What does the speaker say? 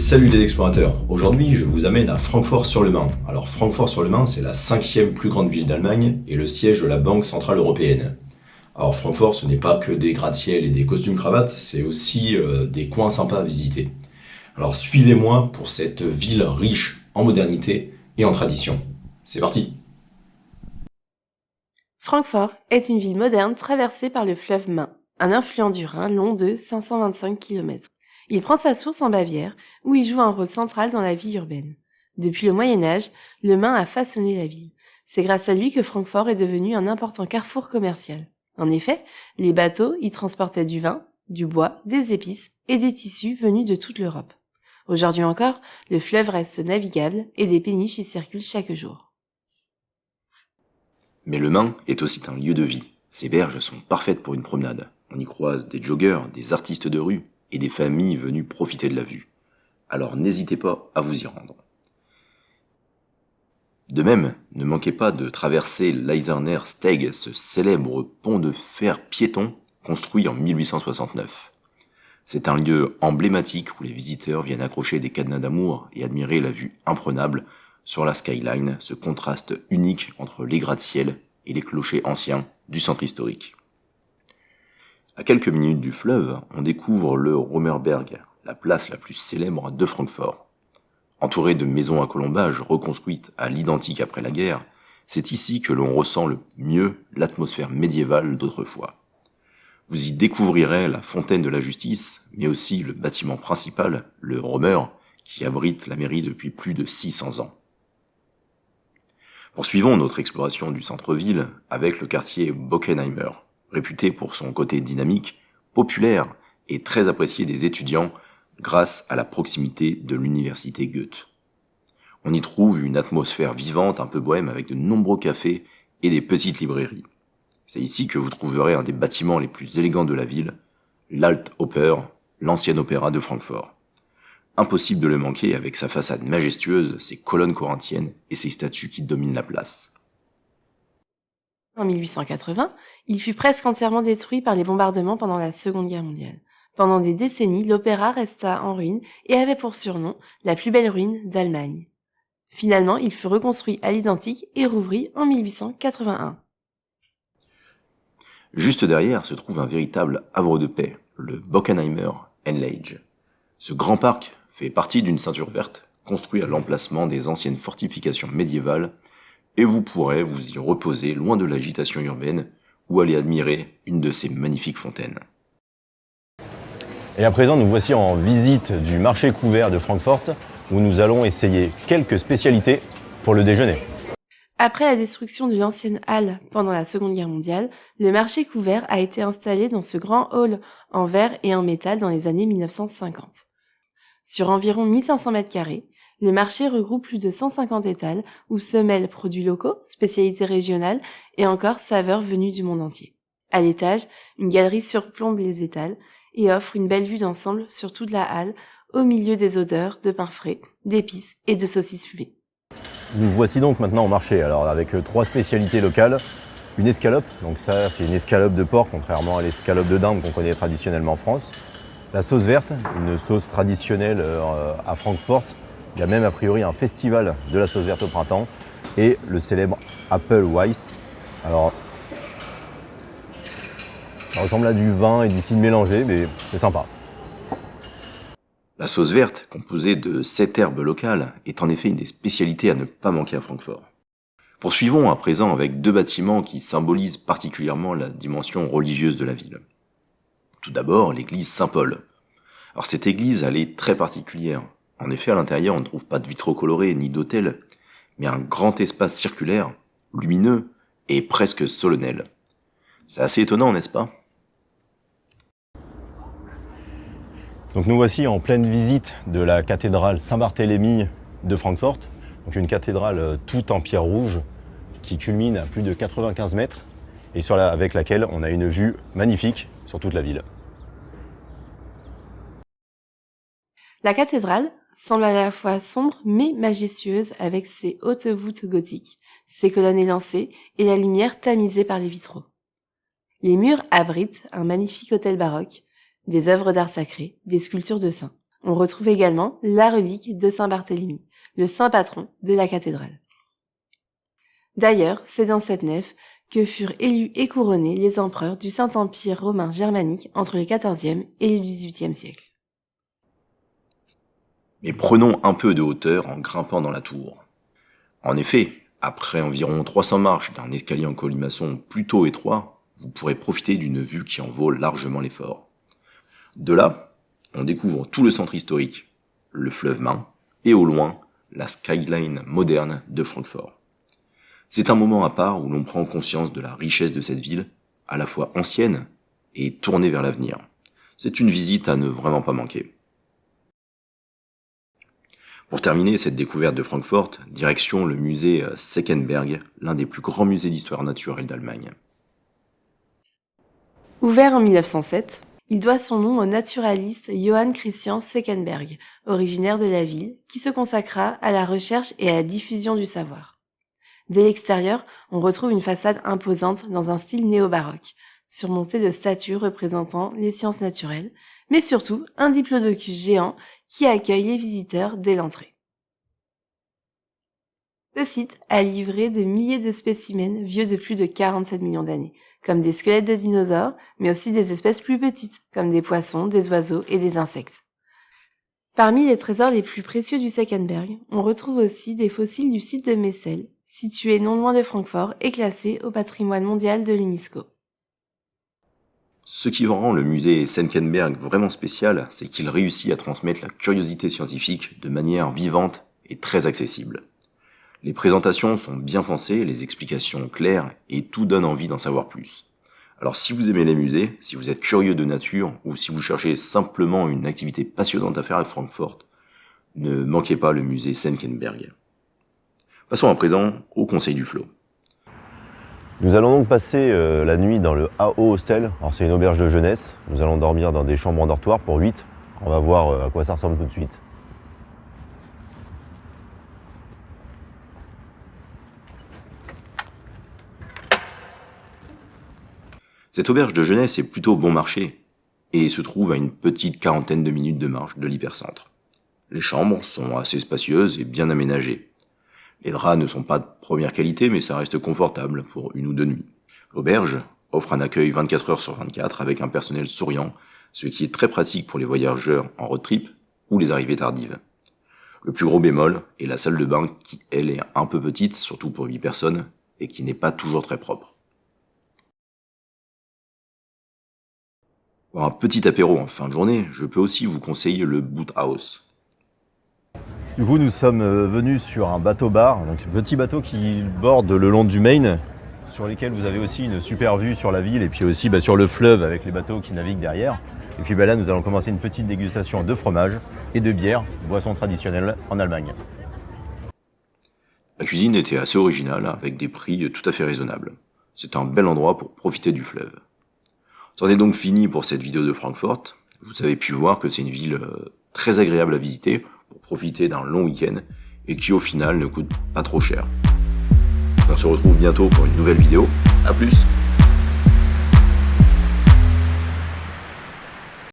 salut les explorateurs. Aujourd'hui, je vous amène à Francfort-sur-le-Main. Alors Francfort-sur-le-Main, c'est la 5e plus grande ville d'Allemagne et le siège de la Banque Centrale Européenne. Alors Francfort, ce n'est pas que des gratte-ciel et des costumes cravates, c'est aussi des coins sympas à visiter. Alors suivez-moi pour cette ville riche en modernité et en tradition. C'est parti! Francfort est une ville moderne traversée par le fleuve Main, un affluent du Rhin long de 525 km. Il prend sa source en Bavière, où il joue un rôle central dans la vie urbaine. Depuis le Moyen-Âge, le Main a façonné la ville. C'est grâce à lui que Francfort est devenu un important carrefour commercial. En effet, les bateaux y transportaient du vin, du bois, des épices et des tissus venus de toute l'Europe. Aujourd'hui encore, le fleuve reste navigable et des péniches y circulent chaque jour. Mais le Main est aussi un lieu de vie. Ses berges sont parfaites pour une promenade. On y croise des joggeurs, des artistes de rue et des familles venues profiter de la vue. Alors n'hésitez pas à vous y rendre. De même, ne manquez pas de traverser l'Eiserner Steg, ce célèbre pont de fer piéton construit en 1869. C'est un lieu emblématique où les visiteurs viennent accrocher des cadenas d'amour et admirer la vue imprenable sur la skyline, ce contraste unique entre les gratte-ciel et les clochers anciens du centre historique. À quelques minutes du fleuve, on découvre le Römerberg, la place la plus célèbre de Francfort. Entourée de maisons à colombages reconstruites à l'identique après la guerre, c'est ici que l'on ressent le mieux l'atmosphère médiévale d'autrefois. Vous y découvrirez la fontaine de la justice, mais aussi le bâtiment principal, le Römer, qui abrite la mairie depuis plus de 600 ans. Poursuivons notre exploration du centre-ville avec le quartier Bockenheimer, réputé pour son côté dynamique, populaire et très apprécié des étudiants grâce à la proximité de l'université Goethe. On y trouve une atmosphère vivante, un peu bohème, avec de nombreux cafés et des petites librairies. C'est ici que vous trouverez un des bâtiments les plus élégants de la ville, l'Altoper, l'ancien opéra de Francfort. Impossible de le manquer avec sa façade majestueuse, ses colonnes corinthiennes et ses statues qui dominent la place. En 1880, il fut presque entièrement détruit par les bombardements pendant la Seconde Guerre mondiale. Pendant des décennies, l'opéra resta en ruine et avait pour surnom la plus belle ruine d'Allemagne. Finalement, il fut reconstruit à l'identique et rouvrit en 1881. Juste derrière se trouve un véritable havre de paix, le Bockenheimer Enlage. Ce grand parc fait partie d'une ceinture verte, construite à l'emplacement des anciennes fortifications médiévales, et vous pourrez vous y reposer loin de l'agitation urbaine ou aller admirer une de ces magnifiques fontaines. Et à présent, nous voici en visite du marché couvert de Francfort, où nous allons essayer quelques spécialités pour le déjeuner. Après la destruction de l'ancienne halle pendant la Seconde Guerre mondiale, le marché couvert a été installé dans ce grand hall en verre et en métal dans les années 1950. Sur environ 1500 mètres carrés, le marché regroupe plus de 150 étals où se mêlent produits locaux, spécialités régionales et encore saveurs venues du monde entier. À l'étage, une galerie surplombe les étals et offre une belle vue d'ensemble sur toute la halle au milieu des odeurs de pain frais, d'épices et de saucisses fumées. Nous voici donc maintenant au marché, alors avec 3 spécialités locales. Une escalope, donc ça c'est une escalope de porc, contrairement à l'escalope de dinde qu'on connaît traditionnellement en France. La sauce verte, une sauce traditionnelle à Francfort. Il y a même a priori un festival de la sauce verte au printemps. Et le célèbre Apple Weiss. Alors, ça ressemble à du vin et du cidre mélangé, mais c'est sympa. La sauce verte, composée de 7 herbes locales, est en effet une des spécialités à ne pas manquer à Francfort. Poursuivons à présent avec 2 bâtiments qui symbolisent particulièrement la dimension religieuse de la ville. Tout d'abord, l'église Saint-Paul. Alors cette église, elle est très particulière. En effet, à l'intérieur, on ne trouve pas de vitraux colorés ni d'autel, mais un grand espace circulaire, lumineux et presque solennel. C'est assez étonnant, n'est-ce pas ? Donc nous voici en pleine visite de la cathédrale Saint-Barthélemy de Francfort. Donc une cathédrale toute en pierre rouge qui culmine à plus de 95 mètres et avec laquelle on a une vue magnifique sur toute la ville. La cathédrale semble à la fois sombre mais majestueuse avec ses hautes voûtes gothiques, ses colonnes élancées et la lumière tamisée par les vitraux. Les murs abritent un magnifique autel baroque, des œuvres d'art sacré, des sculptures de saints. On retrouve également la relique de Saint-Barthélemy, le saint patron de la cathédrale. D'ailleurs, c'est dans cette nef que furent élus et couronnés les empereurs du Saint-Empire romain germanique entre le XIVe et le XVIIIe siècle. Mais prenons un peu de hauteur en grimpant dans la tour. En effet, après environ 300 marches d'un escalier en colimaçon plutôt étroit, vous pourrez profiter d'une vue qui en vaut largement l'effort. De là, on découvre tout le centre historique, le fleuve Main, et au loin, la skyline moderne de Francfort. C'est un moment à part où l'on prend conscience de la richesse de cette ville, à la fois ancienne et tournée vers l'avenir. C'est une visite à ne vraiment pas manquer. Pour terminer cette découverte de Francfort, direction le musée Senckenberg, l'un des plus grands musées d'histoire naturelle d'Allemagne. Ouvert en 1907, il doit son nom au naturaliste Johann Christian Senckenberg, originaire de la ville, qui se consacra à la recherche et à la diffusion du savoir. Dès l'extérieur, on retrouve une façade imposante dans un style néo-baroque, surmontée de statues représentant les sciences naturelles, mais surtout un diplodocus géant qui accueille les visiteurs dès l'entrée. Ce site a livré de milliers de spécimens vieux de plus de 47 millions d'années, comme des squelettes de dinosaures, mais aussi des espèces plus petites, comme des poissons, des oiseaux et des insectes. Parmi les trésors les plus précieux du Senckenberg, on retrouve aussi des fossiles du site de Messel, situé non loin de Francfort et classé au patrimoine mondial de l'UNESCO. Ce qui rend le musée Senckenberg vraiment spécial, c'est qu'il réussit à transmettre la curiosité scientifique de manière vivante et très accessible. Les présentations sont bien pensées, les explications claires et tout donne envie d'en savoir plus. Alors si vous aimez les musées, si vous êtes curieux de nature ou si vous cherchez simplement une activité passionnante à faire à Francfort, ne manquez pas le musée Senckenberg. Passons à présent au conseil du flot. Nous allons donc passer la nuit dans le AO Hostel. Alors c'est une auberge de jeunesse. Nous allons dormir dans des chambres en dortoir pour 8. On va voir à quoi ça ressemble tout de suite. Cette auberge de jeunesse est plutôt bon marché et se trouve à une petite quarantaine de minutes de marche de l'hypercentre. Les chambres sont assez spacieuses et bien aménagées. Les draps ne sont pas de première qualité, mais ça reste confortable pour 1 ou 2 nuits. L'auberge offre un accueil 24 heures sur 24 avec un personnel souriant, ce qui est très pratique pour les voyageurs en road trip ou les arrivées tardives. Le plus gros bémol est la salle de bain qui, elle, est un peu petite, surtout pour 8 personnes, et qui n'est pas toujours très propre. Pour un petit apéro en fin de journée, je peux aussi vous conseiller le Boothaus. Du coup, nous sommes venus sur un bateau-bar, donc un petit bateau qui borde le long du Main, sur lesquels vous avez aussi une super vue sur la ville et puis aussi sur le fleuve avec les bateaux qui naviguent derrière. Et puis là, nous allons commencer une petite dégustation de fromage et de bière, boisson traditionnelle en Allemagne. La cuisine était assez originale, avec des prix tout à fait raisonnables. C'est un bel endroit pour profiter du fleuve. C'en est donc fini pour cette vidéo de Francfort. Vous avez pu voir que c'est une ville très agréable à visiter pour profiter d'un long week-end et qui au final ne coûte pas trop cher. On se retrouve bientôt pour une nouvelle vidéo. À plus!